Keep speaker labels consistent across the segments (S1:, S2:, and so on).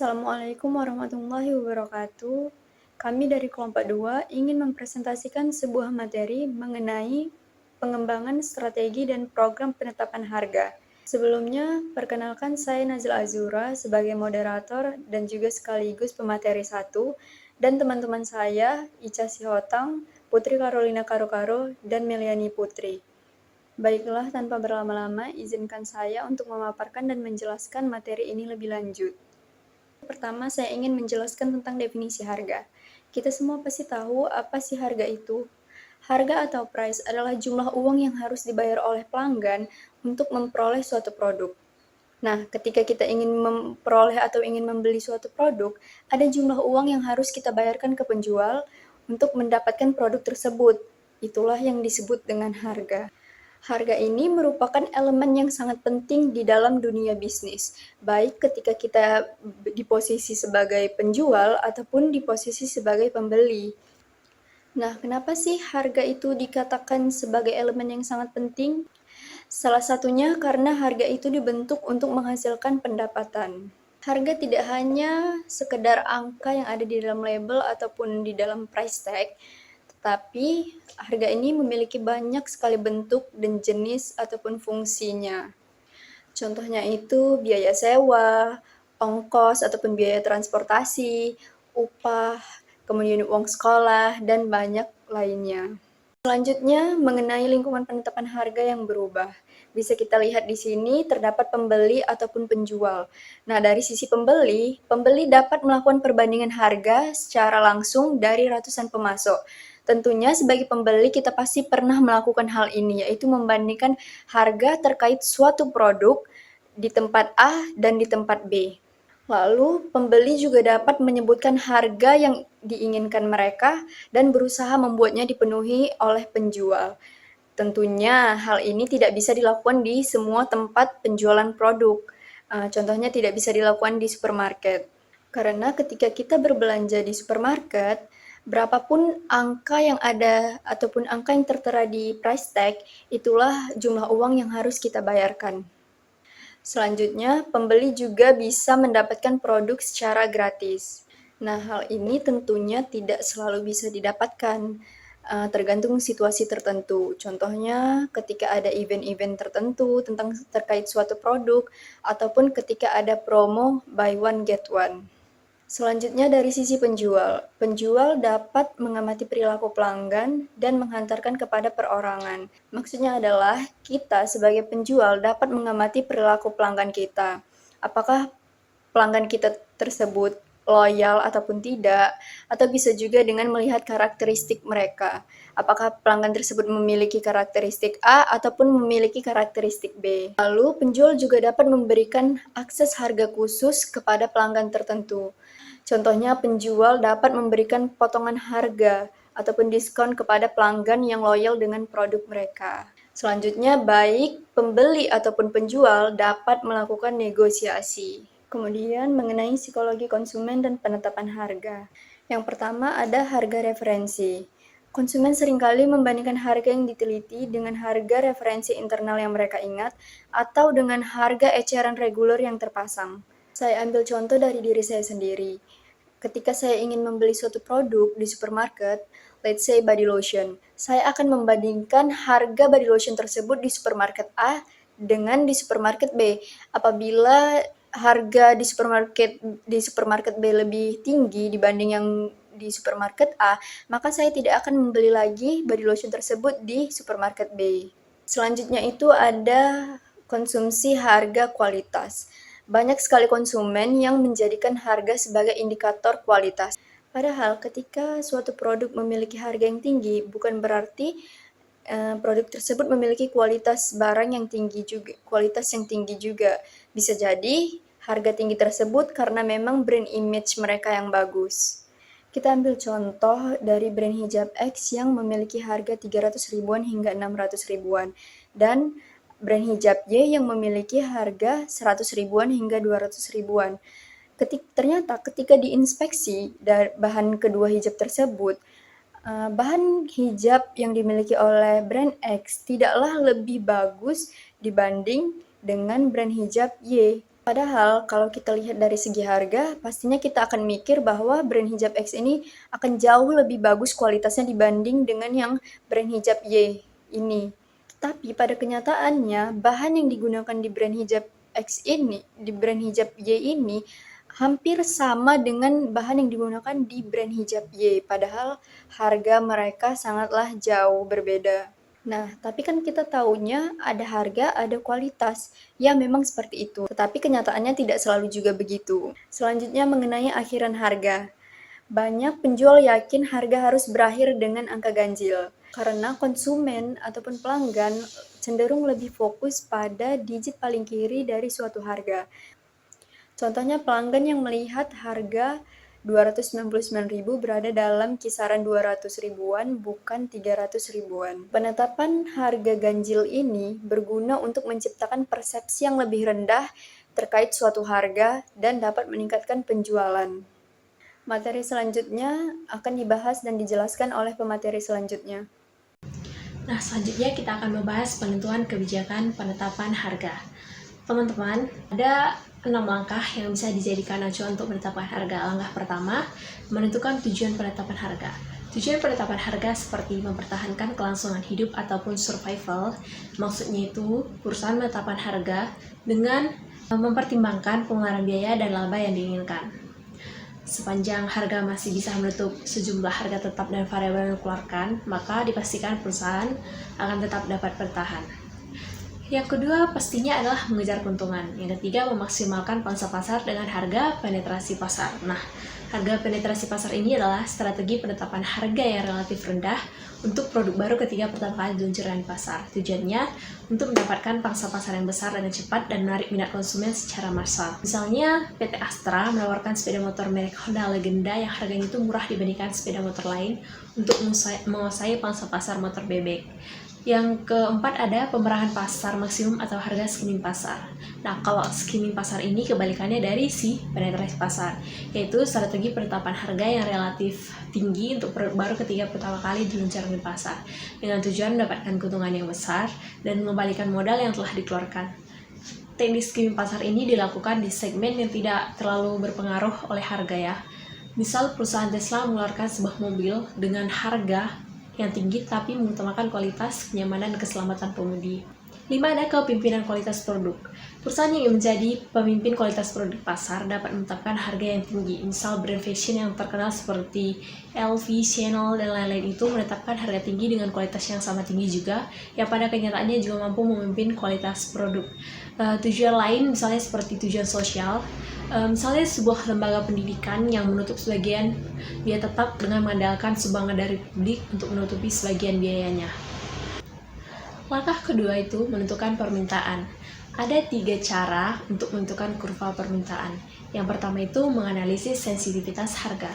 S1: Assalamualaikum warahmatullahi wabarakatuh. Kami dari kelompok 2 ingin mempresentasikan sebuah materi mengenai pengembangan strategi dan program penetapan harga. Sebelumnya, perkenalkan saya Nazila Azura sebagai moderator dan juga sekaligus pemateri 1, dan teman-teman saya Ica Sihotang, Putri Carolina Karo-Karo, dan Meliani Putri. Baiklah, tanpa berlama-lama, izinkan saya untuk memaparkan dan menjelaskan materi ini lebih lanjut. Pertama, saya ingin menjelaskan tentang definisi harga. Kita semua pasti tahu apa sih harga itu. Harga atau price adalah jumlah uang yang harus dibayar oleh pelanggan untuk memperoleh suatu produk. Nah, ketika kita ingin memperoleh atau ingin membeli suatu produk, ada jumlah uang yang harus kita bayarkan ke penjual untuk mendapatkan produk tersebut. Itulah yang disebut dengan harga. Harga ini merupakan elemen yang sangat penting di dalam dunia bisnis, baik ketika kita di posisi sebagai penjual ataupun di posisi sebagai pembeli. Nah, kenapa sih harga itu dikatakan sebagai elemen yang sangat penting? Salah satunya karena harga itu dibentuk untuk menghasilkan pendapatan. Harga tidak hanya sekedar angka yang ada di dalam label ataupun di dalam price tag, tetapi harga ini memiliki banyak sekali bentuk dan jenis ataupun fungsinya. Contohnya itu biaya sewa, ongkos ataupun biaya transportasi, upah, kemudian uang sekolah, dan banyak lainnya. Selanjutnya, mengenai lingkungan penetapan harga yang berubah. Bisa kita lihat di sini terdapat pembeli ataupun penjual. Nah, dari sisi pembeli, pembeli dapat melakukan perbandingan harga secara langsung dari ratusan pemasok. Tentunya sebagai pembeli kita pasti pernah melakukan hal ini, yaitu membandingkan harga terkait suatu produk di tempat A dan di tempat B. Lalu, pembeli juga dapat menyebutkan harga yang diinginkan mereka dan berusaha membuatnya dipenuhi oleh penjual. Tentunya hal ini tidak bisa dilakukan di semua tempat penjualan produk. Contohnya tidak bisa dilakukan di supermarket. Karena ketika kita berbelanja di supermarket, berapapun angka yang ada ataupun angka yang tertera di price tag, itulah jumlah uang yang harus kita bayarkan. Selanjutnya, pembeli juga bisa mendapatkan produk secara gratis. Nah, hal ini tentunya tidak selalu bisa didapatkan, tergantung situasi tertentu. Contohnya, ketika ada event-event tertentu tentang terkait suatu produk, ataupun ketika ada promo buy one get one. Selanjutnya dari sisi penjual. Penjual dapat mengamati perilaku pelanggan dan menghantarkan kepada perorangan. Maksudnya adalah kita sebagai penjual dapat mengamati perilaku pelanggan kita. Apakah pelanggan kita tersebut loyal ataupun tidak, atau bisa juga dengan melihat karakteristik mereka. Apakah pelanggan tersebut memiliki karakteristik A ataupun memiliki karakteristik B. Lalu penjual juga dapat memberikan akses harga khusus kepada pelanggan tertentu. Contohnya, penjual dapat memberikan potongan harga ataupun diskon kepada pelanggan yang loyal dengan produk mereka. Selanjutnya, baik pembeli ataupun penjual dapat melakukan negosiasi. Kemudian, mengenai psikologi konsumen dan penetapan harga. Yang pertama ada harga referensi. Konsumen seringkali membandingkan harga yang diteliti dengan harga referensi internal yang mereka ingat atau dengan harga eceran reguler yang terpasang. Saya ambil contoh dari diri saya sendiri. Ketika saya ingin membeli suatu produk di supermarket, let's say body lotion, saya akan membandingkan harga body lotion tersebut di supermarket A dengan di supermarket B. Apabila harga di supermarket B lebih tinggi dibanding yang di supermarket A, maka saya tidak akan membeli lagi body lotion tersebut di supermarket B. Selanjutnya itu ada konsumsi harga kualitas. Banyak sekali konsumen yang menjadikan harga sebagai indikator kualitas. Padahal ketika suatu produk memiliki harga yang tinggi, bukan berarti produk tersebut memiliki kualitas barang yang tinggi juga, kualitas yang tinggi juga. Bisa jadi harga tinggi tersebut karena memang brand image mereka yang bagus. Kita ambil contoh dari brand hijab X yang memiliki harga 300 ribuan hingga 600 ribuan dan brand hijab Y yang memiliki harga 100 ribuan hingga 200 ribuan. Ternyata ketika diinspeksi bahan kedua hijab tersebut, bahan hijab yang dimiliki oleh brand X tidaklah lebih bagus dibanding dengan brand hijab Y. Padahal kalau kita lihat dari segi harga, pastinya kita akan mikir bahwa brand hijab X ini akan jauh lebih bagus kualitasnya dibanding dengan yang brand hijab Y ini. Tapi pada kenyataannya, bahan yang digunakan di brand hijab X ini, di brand hijab Y ini, hampir sama dengan bahan yang digunakan di brand hijab Y. Padahal harga mereka sangatlah jauh berbeda. Nah, tapi kan kita taunya ada harga, ada kualitas. Ya, memang seperti itu. Tetapi kenyataannya tidak selalu juga begitu. Selanjutnya mengenai akhiran harga. Banyak penjual yakin harga harus berakhir dengan angka ganjil. Karena konsumen ataupun pelanggan cenderung lebih fokus pada digit paling kiri dari suatu harga. Contohnya pelanggan yang melihat harga 299.000 berada dalam kisaran 200 ribuan, bukan 300 ribuan. Penetapan harga ganjil ini berguna untuk menciptakan persepsi yang lebih rendah terkait suatu harga dan dapat meningkatkan penjualan. Materi selanjutnya akan dibahas dan dijelaskan oleh pemateri selanjutnya.
S2: Nah, selanjutnya kita akan membahas penentuan kebijakan penetapan harga. Teman-teman, ada 6 langkah yang bisa dijadikan acuan untuk menetapkan harga. Langkah pertama, menentukan tujuan penetapan harga. Tujuan penetapan harga seperti mempertahankan kelangsungan hidup ataupun survival. Maksudnya itu, perusahaan menetapkan harga dengan mempertimbangkan pengeluaran biaya dan laba yang diinginkan. Sepanjang harga masih bisa menutup sejumlah harga tetap dan variabel yang dikeluarkan, maka dipastikan perusahaan akan tetap dapat bertahan. Yang kedua pastinya adalah mengejar keuntungan. Yang ketiga memaksimalkan pangsa pasar dengan harga penetrasi pasar. Nah, harga penetrasi pasar ini adalah strategi penetapan harga yang relatif rendah untuk produk baru ketika pertama kali diluncurkan di pasar. Tujuannya untuk mendapatkan pangsa pasar yang besar dengan cepat dan menarik minat konsumen secara massal. Misalnya PT Astra menawarkan sepeda motor merek Honda Legenda yang harganya itu murah dibandingkan sepeda motor lain untuk menguasai pangsa pasar motor bebek. Yang keempat ada pemerahan pasar maksimum atau harga skimming pasar. Nah, kalau skimming pasar ini kebalikannya dari si penetrasi pasar, yaitu strategi penetapan harga yang relatif tinggi untuk produk baru ketika pertama kali diluncurkan di pasar, dengan tujuan mendapatkan keuntungan yang besar dan mengembalikan modal yang telah dikeluarkan. Teknik skimming pasar ini dilakukan di segmen yang tidak terlalu berpengaruh oleh harga ya. Misal perusahaan Tesla mengeluarkan sebuah mobil dengan harga yang tinggi tapi mengutamakan kualitas, kenyamanan, dan keselamatan pengemudi. 5. Ada kepemimpinan kualitas produk. Perusahaan yang ingin menjadi pemimpin kualitas produk pasar dapat menetapkan harga yang tinggi. Misal brand fashion yang terkenal seperti LV, Chanel, dan lain-lain itu menetapkan harga tinggi dengan kualitas yang sama tinggi juga, yang pada kenyataannya juga mampu memimpin kualitas produk. Tujuan lain misalnya seperti tujuan sosial, misalnya sebuah lembaga pendidikan yang menutup sebagian biaya tetap dengan mengandalkan sumbangan dari publik untuk menutupi sebagian biayanya. Langkah kedua itu menentukan permintaan. Ada 3 cara untuk menentukan kurva permintaan. Yang pertama itu menganalisis sensitivitas harga.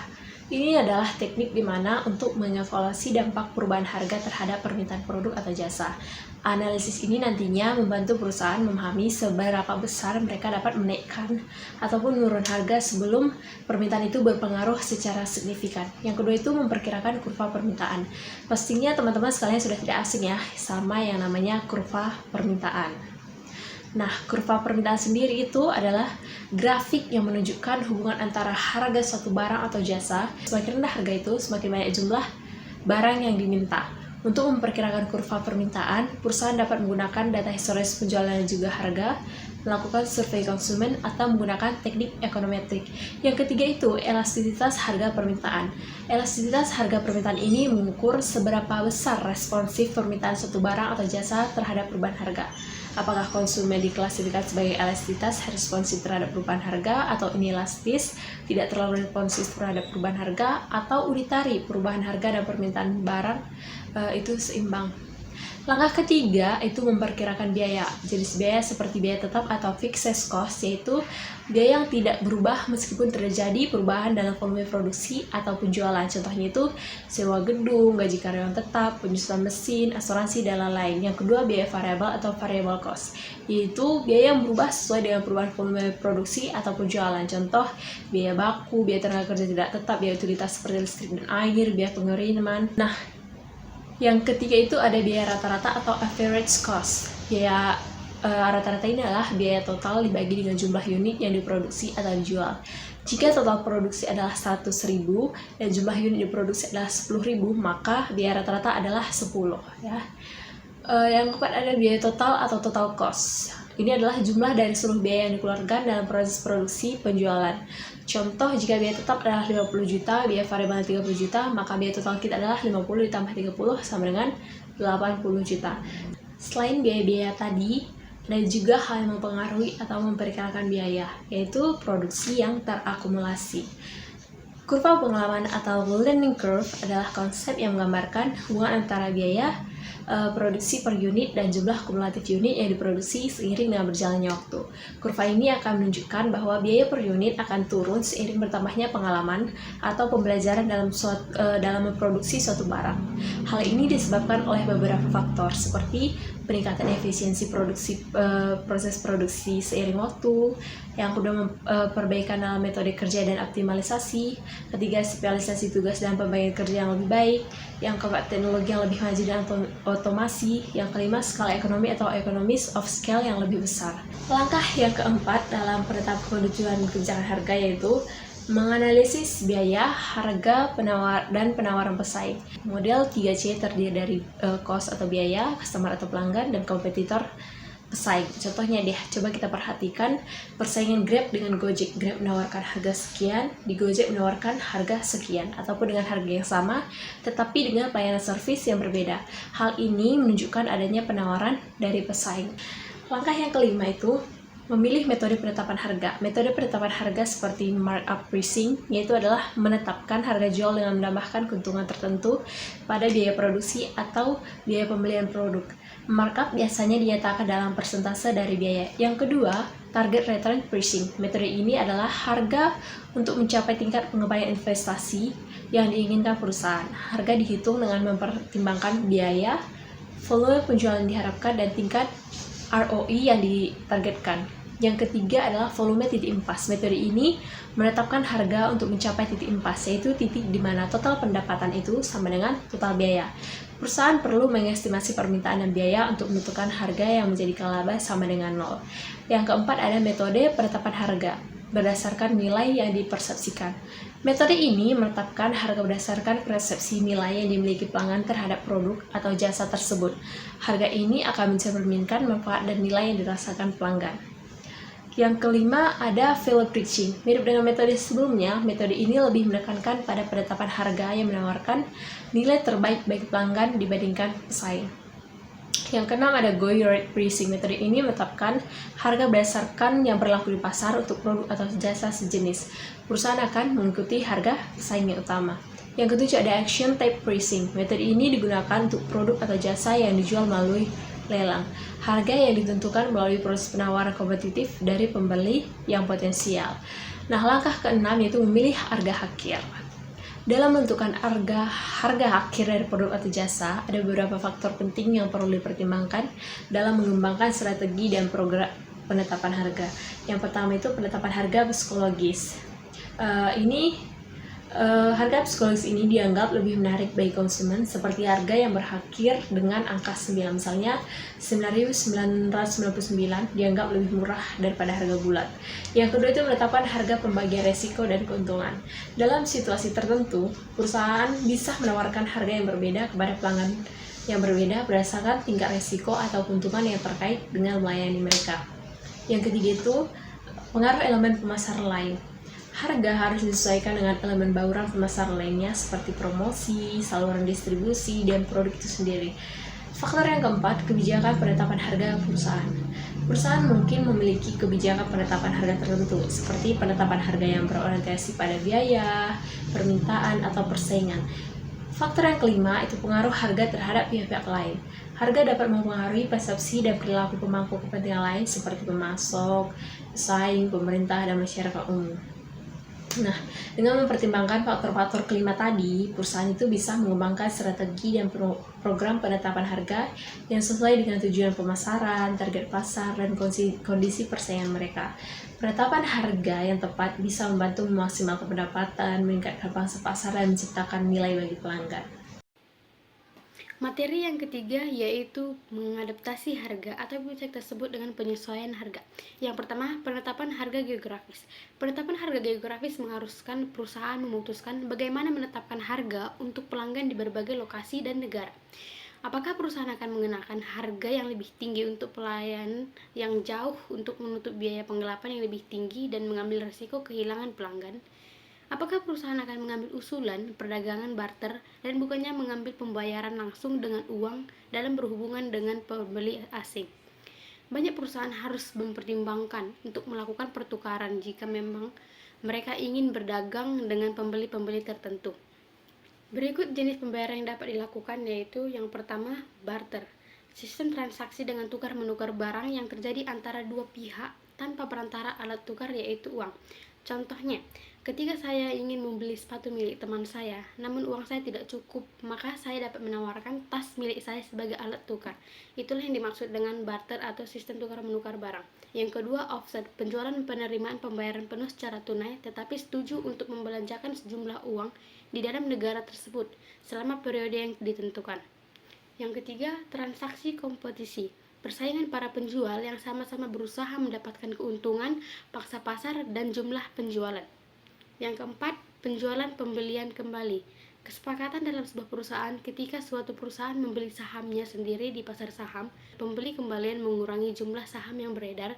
S2: Ini adalah teknik di mana untuk mengevaluasi dampak perubahan harga terhadap permintaan produk atau jasa. Analisis ini nantinya membantu perusahaan memahami seberapa besar mereka dapat menaikkan ataupun menurun harga sebelum permintaan itu berpengaruh secara signifikan. Yang kedua itu memperkirakan kurva permintaan. Pastinya teman-teman sekalian sudah tidak asing ya sama yang namanya kurva permintaan. Nah, kurva permintaan sendiri itu adalah grafik yang menunjukkan hubungan antara harga suatu barang atau jasa. Semakin rendah harga itu, semakin banyak jumlah barang yang diminta. Untuk memperkirakan kurva permintaan, perusahaan dapat menggunakan data historis penjualan dan juga harga, melakukan survei konsumen, atau menggunakan teknik ekonometrik. Yang ketiga itu elastisitas harga permintaan. Elastisitas harga permintaan ini mengukur seberapa besar responsif permintaan suatu barang atau jasa terhadap perubahan harga. Apakah konsumen diklasifikasi sebagai elastisitas responsif terhadap perubahan harga, atau inelastis, tidak terlalu responsif terhadap perubahan harga, atau unitari, perubahan harga dan permintaan barang itu seimbang. Langkah ketiga itu memperkirakan biaya. Jenis biaya seperti biaya tetap atau fixed cost, yaitu biaya yang tidak berubah meskipun terjadi perubahan dalam volume produksi atau penjualan. Contohnya itu sewa gedung, gaji karyawan tetap, penyusunan mesin, asuransi, dan lain-lain. Yang kedua biaya variabel atau variable cost, yaitu biaya yang berubah sesuai dengan perubahan volume produksi atau penjualan. Contoh biaya baku, biaya tenaga kerja tidak tetap, biaya utilitas seperti listrik dan air, biaya pengiriman. Nah, yang ketiga itu ada biaya rata-rata atau average cost. Biaya rata-rata ini adalah biaya total dibagi dengan jumlah unit yang diproduksi atau dijual. Jika total produksi adalah 100.000 dan jumlah unit diproduksi adalah 10.000, maka biaya rata-rata adalah 10 ya. Yang keempat ada biaya total atau total cost. Ini adalah jumlah dari seluruh biaya yang dikeluarkan dalam proses produksi penjualan. Contoh, jika biaya tetap adalah 50 juta, biaya variabel 30 juta, maka biaya total kita adalah 50 ditambah 30 sama dengan 80 juta. Selain biaya-biaya tadi, ada juga hal yang mempengaruhi atau memperkirakan biaya, yaitu produksi yang terakumulasi. Kurva pengalaman atau learning curve adalah konsep yang menggambarkan hubungan antara biaya produksi per unit dan jumlah kumulatif unit yang diproduksi seiring dengan berjalannya waktu. Kurva ini akan menunjukkan bahwa biaya per unit akan turun seiring bertambahnya pengalaman atau pembelajaran dalam memproduksi suatu barang. Hal ini disebabkan oleh beberapa faktor seperti peningkatan efisiensi proses produksi seiring waktu, yang kedua perbaikan dalam metode kerja dan optimalisasi, ketiga spesialisasi tugas dan pembagian kerja yang lebih baik, yang keempat teknologi yang lebih maju dan otomasi, yang kelima skala ekonomi atau economies of scale yang lebih besar. Langkah yang keempat dalam penetapan tujuan kebijakan harga yaitu menganalisis biaya, harga, dan penawaran pesaing. Model 3C terdiri dari cost atau biaya, customer atau pelanggan, dan kompetitor pesaing. Contohnya deh, coba kita perhatikan persaingan Grab dengan Gojek. Grab menawarkan harga sekian, di Gojek menawarkan harga sekian, ataupun dengan harga yang sama, tetapi dengan pelayanan servis yang berbeda. Hal ini menunjukkan adanya penawaran dari pesaing. Langkah yang kelima itu memilih metode penetapan harga. Metode penetapan harga seperti markup pricing, yaitu adalah menetapkan harga jual dengan menambahkan keuntungan tertentu pada biaya produksi atau biaya pembelian produk. Markup biasanya dinyatakan dalam persentase dari biaya. Yang kedua, target return pricing. Metode ini adalah harga untuk mencapai tingkat pengembalian investasi yang diinginkan perusahaan. Harga dihitung dengan mempertimbangkan biaya, volume penjualan yang diharapkan, dan tingkat ROI yang ditargetkan. Yang ketiga adalah volume titik impas. Metode ini menetapkan harga untuk mencapai titik impas, yaitu titik di mana total pendapatan itu sama dengan total biaya. Perusahaan perlu mengestimasi permintaan dan biaya untuk menentukan harga yang menjadikan laba sama dengan 0. Yang keempat ada metode penetapan harga berdasarkan nilai yang dipersepsikan. Metode ini menetapkan harga berdasarkan persepsi nilai yang dimiliki pelanggan terhadap produk atau jasa tersebut. Harga ini akan mencerminkan manfaat dan nilai yang dirasakan pelanggan. Yang kelima ada value pricing. Mirip dengan metode sebelumnya, metode ini lebih menekankan pada penetapan harga yang menawarkan nilai terbaik bagi pelanggan dibandingkan pesaing. Yang keenam ada going rate pricing. Metode ini menetapkan harga berdasarkan yang berlaku di pasar untuk produk atau jasa sejenis. Perusahaan akan mengikuti harga pesaing yang utama. Yang ketujuh ada action type pricing. Metode ini digunakan untuk produk atau jasa yang dijual melalui lelang. Harga yang ditentukan melalui proses penawaran kompetitif dari pembeli yang potensial. Nah, langkah keenam yaitu memilih harga akhir. Dalam menentukan harga akhir dari produk atau jasa, ada beberapa faktor penting yang perlu dipertimbangkan dalam mengembangkan strategi dan program penetapan harga. Yang pertama itu penetapan harga psikologis. Harga psikologis ini dianggap lebih menarik bagi konsumen, seperti harga yang berakhir dengan angka 9. Misalnya 9.999 dianggap lebih murah daripada harga bulat. Yang kedua itu menetapkan harga pembagian resiko dan keuntungan. Dalam situasi tertentu, perusahaan bisa menawarkan harga yang berbeda kepada pelanggan yang berbeda berdasarkan tingkat resiko atau keuntungan yang terkait dengan melayani mereka. Yang ketiga itu pengaruh elemen pemasaran lain. Harga harus disesuaikan dengan elemen bauran pemasaran lainnya seperti promosi, saluran distribusi, dan produk itu sendiri. Faktor yang keempat, kebijakan penetapan harga perusahaan. Perusahaan mungkin memiliki kebijakan penetapan harga tertentu, seperti penetapan harga yang berorientasi pada biaya, permintaan, atau persaingan. Faktor yang kelima itu pengaruh harga terhadap pihak-pihak lain. Harga dapat mempengaruhi persepsi dan perilaku pemangku kepentingan lain seperti pemasok, pesaing, pemerintah, dan masyarakat umum. Nah, dengan mempertimbangkan faktor-faktor kelima tadi, perusahaan itu bisa mengembangkan strategi dan program penetapan harga yang sesuai dengan tujuan pemasaran, target pasar, dan kondisi persaingan mereka. Penetapan harga yang tepat bisa membantu memaksimalkan pendapatan, meningkatkan pangsa pasar, dan menciptakan nilai bagi pelanggan.
S3: Materi yang ketiga yaitu mengadaptasi harga atau bisa kita sebut dengan penyesuaian harga. Yang pertama, penetapan harga geografis. Penetapan harga geografis mengharuskan perusahaan memutuskan bagaimana menetapkan harga untuk pelanggan di berbagai lokasi dan negara. Apakah perusahaan akan mengenakan harga yang lebih tinggi untuk pelayanan yang jauh untuk menutup biaya penggelapan yang lebih tinggi dan mengambil risiko kehilangan pelanggan? Apakah perusahaan akan mengambil usulan perdagangan barter dan bukannya mengambil pembayaran langsung dengan uang dalam berhubungan dengan pembeli asing? Banyak perusahaan harus mempertimbangkan untuk melakukan pertukaran jika memang mereka ingin berdagang dengan pembeli-pembeli tertentu. Berikut jenis pembayaran yang dapat dilakukan, yaitu yang pertama, barter. Sistem transaksi dengan tukar-menukar barang yang terjadi antara dua pihak tanpa perantara alat tukar, yaitu uang. Contohnya, ketika saya ingin membeli sepatu milik teman saya, namun uang saya tidak cukup, maka saya dapat menawarkan tas milik saya sebagai alat tukar. Itulah yang dimaksud dengan barter atau sistem tukar-menukar barang. Yang kedua, offset, penjualan dan penerimaan pembayaran penuh secara tunai, tetapi setuju untuk membelanjakan sejumlah uang di dalam negara tersebut selama periode yang ditentukan. Yang ketiga, transaksi kompetisi. Persaingan para penjual yang sama-sama berusaha mendapatkan keuntungan, paksa pasar, dan jumlah penjualan. Yang keempat, penjualan pembelian kembali. Kesepakatan dalam sebuah perusahaan ketika suatu perusahaan membeli sahamnya sendiri di pasar saham, pembeli kembalian mengurangi jumlah saham yang beredar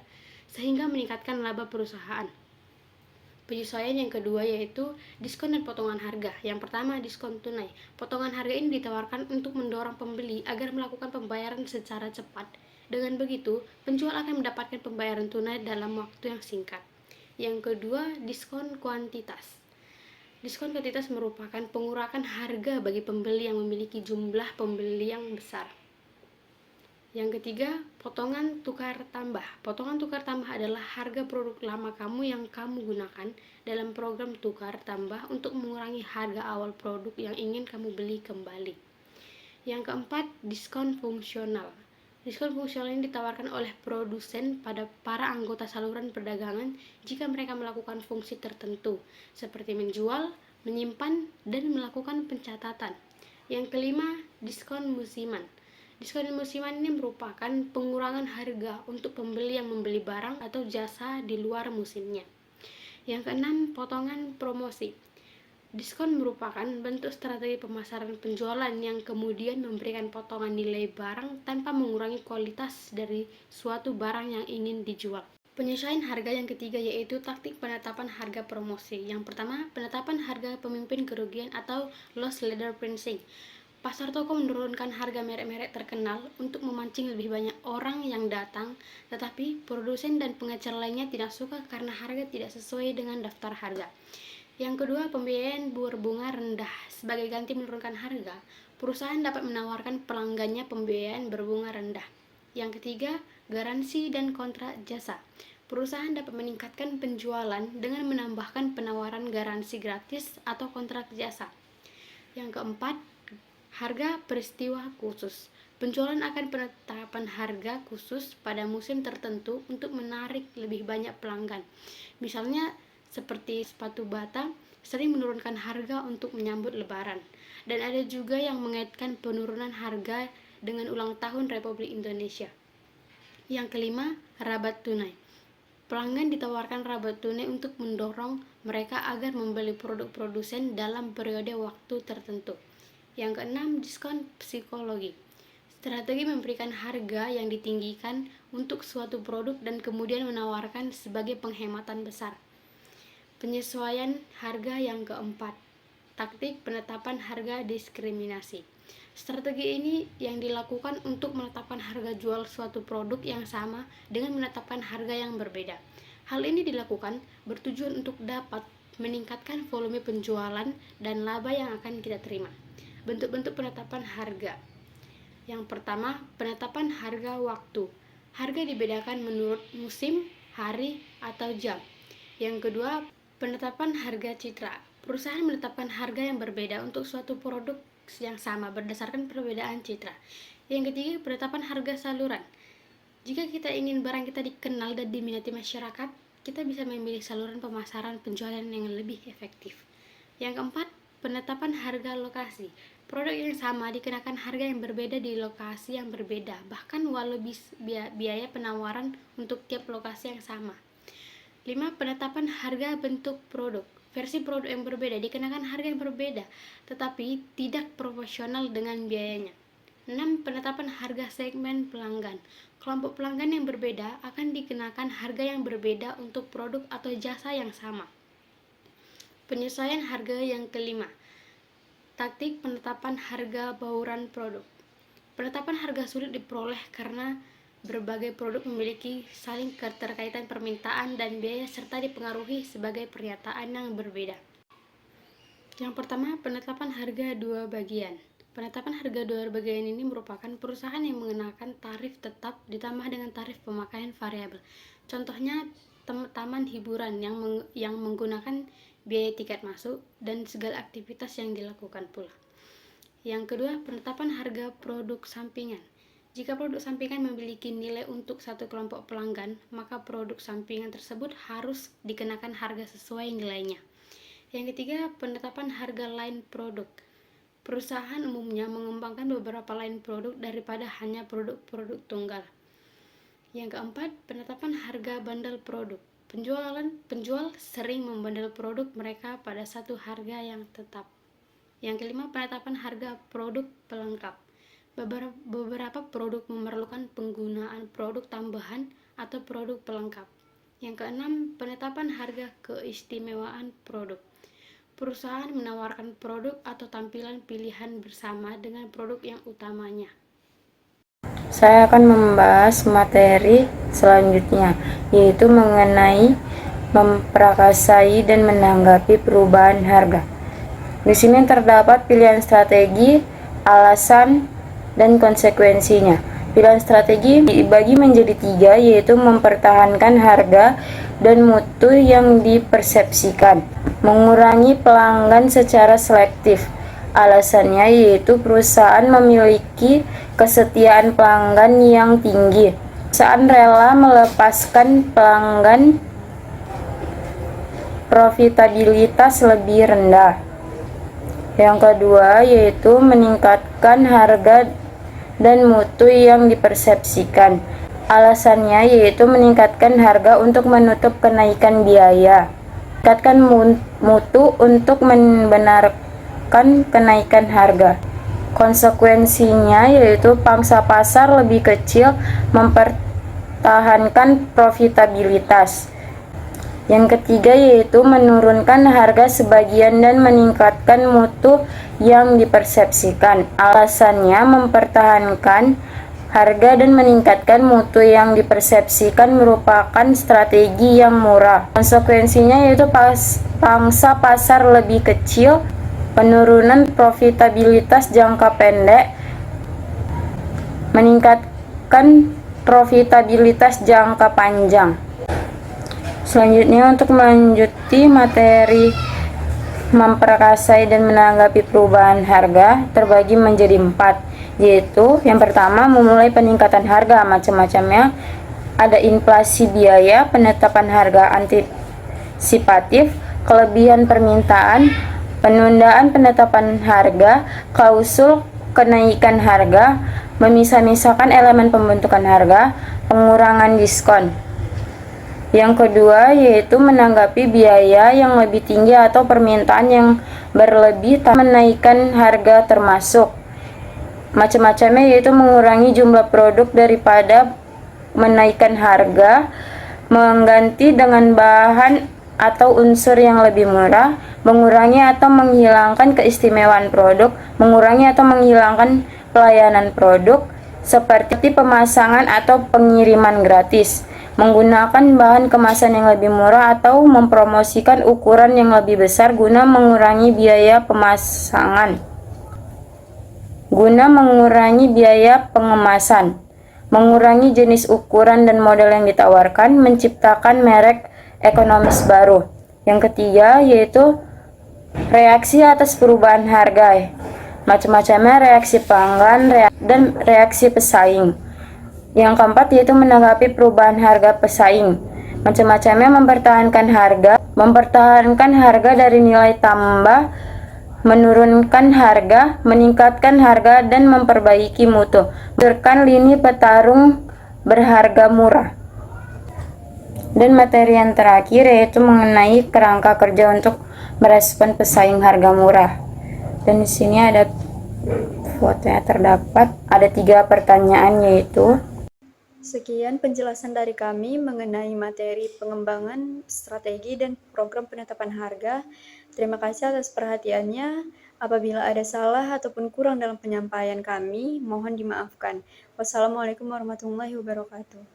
S3: sehingga meningkatkan laba perusahaan. Penyesuaian yang kedua yaitu diskon dan potongan harga. Yang pertama, diskon tunai. Potongan harga ini ditawarkan untuk mendorong pembeli agar melakukan pembayaran secara cepat. Dengan begitu, penjual akan mendapatkan pembayaran tunai dalam waktu yang singkat. Yang kedua, diskon kuantitas. Diskon kuantitas merupakan pengurangan harga bagi pembeli yang memiliki jumlah pembeli yang besar. Yang ketiga, potongan tukar tambah. Potongan tukar tambah adalah harga produk lama kamu yang kamu gunakan dalam program tukar tambah untuk mengurangi harga awal produk yang ingin kamu beli kembali. Yang keempat, diskon fungsional. Diskon fungsional ini ditawarkan oleh produsen pada para anggota saluran perdagangan jika mereka melakukan fungsi tertentu, seperti menjual, menyimpan, dan melakukan pencatatan. Yang kelima, diskon musiman. Diskon musiman ini merupakan pengurangan harga untuk pembeli yang membeli barang atau jasa di luar musimnya. Yang keenam, potongan promosi. Diskon merupakan bentuk strategi pemasaran penjualan yang kemudian memberikan potongan nilai barang tanpa mengurangi kualitas dari suatu barang yang ingin dijual. Penyesuaian harga yang ketiga yaitu taktik penetapan harga promosi. Yang pertama, penetapan harga pemimpin kerugian atau loss leader pricing. Pasar toko menurunkan harga merek-merek terkenal untuk memancing lebih banyak orang yang datang, tetapi produsen dan pengecer lainnya tidak suka karena harga tidak sesuai dengan daftar harga. Yang kedua, pembiayaan berbunga rendah. Sebagai ganti menurunkan harga, perusahaan dapat menawarkan pelanggannya pembiayaan berbunga rendah. Yang ketiga, garansi dan kontrak jasa. Perusahaan dapat meningkatkan penjualan dengan menambahkan penawaran garansi gratis atau kontrak jasa. Yang keempat, harga peristiwa khusus. Penjualan akan penetapan harga khusus pada musim tertentu untuk menarik lebih banyak pelanggan. Misalnya seperti sepatu bata sering menurunkan harga untuk menyambut lebaran. Dan ada juga yang mengaitkan penurunan harga dengan ulang tahun Republik Indonesia. Yang kelima, rabat tunai. Pelanggan ditawarkan rabat tunai untuk mendorong mereka agar membeli produk produsen dalam periode waktu tertentu. Yang keenam, diskon psikologi. Strategi memberikan harga yang ditinggikan untuk suatu produk dan kemudian menawarkan sebagai penghematan besar. Penyesuaian harga yang keempat, taktik penetapan harga diskriminasi. Strategi ini yang dilakukan untuk menetapkan harga jual suatu produk yang sama dengan menetapkan harga yang berbeda. Hal ini dilakukan bertujuan untuk dapat meningkatkan volume penjualan dan laba yang akan kita terima. Bentuk-bentuk penetapan harga. Yang pertama, penetapan harga waktu. Harga dibedakan menurut musim, hari, atau jam. Yang kedua, penetapan harga citra. Perusahaan menetapkan harga yang berbeda untuk suatu produk yang sama berdasarkan perbedaan citra. Yang ketiga, penetapan harga saluran. Jika kita ingin barang kita dikenal dan diminati masyarakat, kita bisa memilih saluran pemasaran penjualan yang lebih efektif. Yang keempat, penetapan harga lokasi. Produk yang sama dikenakan harga yang berbeda di lokasi yang berbeda, bahkan walau biaya penawaran untuk tiap lokasi yang sama. 5. Penetapan harga bentuk produk. Versi produk yang berbeda dikenakan harga yang berbeda, tetapi tidak proporsional dengan biayanya. 6. Penetapan harga segmen pelanggan. Kelompok pelanggan yang berbeda akan dikenakan harga yang berbeda untuk produk atau jasa yang sama. Penyesuaian harga yang kelima. Taktik penetapan harga bauran produk. Penetapan harga sulit diperoleh karena berbagai produk memiliki saling keterkaitan permintaan dan biaya serta dipengaruhi sebagai pernyataan yang berbeda. Yang pertama, penetapan harga dua bagian. Penetapan harga dua bagian ini merupakan perusahaan yang mengenakan tarif tetap ditambah dengan tarif pemakaian variabel. Contohnya, taman hiburan yang menggunakan biaya tiket masuk dan segala aktivitas yang dilakukan pula. Yang kedua, penetapan harga produk sampingan. Jika produk sampingan memiliki nilai untuk satu kelompok pelanggan, maka produk sampingan tersebut harus dikenakan harga sesuai nilainya. Yang ketiga, penetapan harga lain produk. Perusahaan umumnya mengembangkan beberapa lain produk daripada hanya produk-produk tunggal. Yang keempat, penetapan harga bandel produk. Penjual sering membandel produk mereka pada satu harga yang tetap. Yang kelima, penetapan harga produk pelengkap. Beberapa produk memerlukan penggunaan produk tambahan atau produk pelengkap. Yang keenam, penetapan harga keistimewaan produk. Perusahaan menawarkan produk atau tampilan pilihan bersama dengan produk yang utamanya.
S4: Saya akan membahas materi selanjutnya, yaitu mengenai memprakarsai dan menanggapi perubahan harga. Di sini terdapat pilihan strategi, alasan, dan konsekuensinya. Pilihan strategi dibagi menjadi 3, yaitu mempertahankan harga dan mutu yang dipersepsikan, mengurangi pelanggan secara selektif. Alasannya yaitu perusahaan memiliki kesetiaan pelanggan yang tinggi. Perusahaan rela melepaskan pelanggan profitabilitas lebih rendah. Yang kedua yaitu meningkatkan harga dan mutu yang dipersepsikan. Alasannya yaitu meningkatkan harga untuk menutup kenaikan biaya, meningkatkan mutu untuk membenarkan kenaikan harga. Konsekuensinya yaitu pangsa pasar lebih kecil, mempertahankan profitabilitas. Yang ketiga yaitu menurunkan harga sebagian dan meningkatkan mutu yang dipersepsikan. Alasannya mempertahankan harga dan meningkatkan mutu yang dipersepsikan merupakan strategi yang murah. Konsekuensinya yaitu pangsa pasar lebih kecil, penurunan profitabilitas jangka pendek, meningkatkan profitabilitas jangka panjang. Selanjutnya, untuk melanjuti materi memprakarsai dan menanggapi perubahan harga terbagi menjadi 4, yaitu yang pertama memulai peningkatan harga. Macam-macamnya ada inflasi biaya, penetapan harga antisipatif, kelebihan permintaan, penundaan penetapan harga, klausul kenaikan harga, memisah-misahkan elemen pembentukan harga, pengurangan diskon. Yang kedua yaitu menanggapi biaya yang lebih tinggi atau permintaan yang berlebih tanpa menaikkan harga termasuk. Macam-macamnya yaitu mengurangi jumlah produk daripada menaikkan harga, mengganti dengan bahan atau unsur yang lebih murah, mengurangi atau menghilangkan keistimewaan produk, mengurangi atau menghilangkan pelayanan produk seperti pemasangan atau pengiriman gratis, menggunakan bahan kemasan yang lebih murah atau mempromosikan ukuran yang lebih besar guna mengurangi biaya pemasangan. Guna mengurangi biaya pengemasan, mengurangi jenis ukuran dan model yang ditawarkan, menciptakan merek ekonomis baru. Yang ketiga yaitu reaksi atas perubahan harga. Macam-macamnya reaksi pelanggan dan reaksi pesaing. Yang keempat yaitu menanggapi perubahan harga pesaing. Macam-macamnya mempertahankan harga dari nilai tambah menurunkan harga, meningkatkan harga, dan memperbaiki mutu. Berdasarkan lini petarung berharga murah. Dan materi yang terakhir yaitu mengenai kerangka kerja untuk merespon pesaing harga murah. Dan di sini ada fotonya terdapat, ada 3 pertanyaan yaitu:
S1: Sekian penjelasan dari kami mengenai materi pengembangan strategi dan program penetapan harga. Terima kasih atas perhatiannya. Apabila ada salah ataupun kurang dalam penyampaian kami, mohon dimaafkan. Wassalamualaikum warahmatullahi wabarakatuh.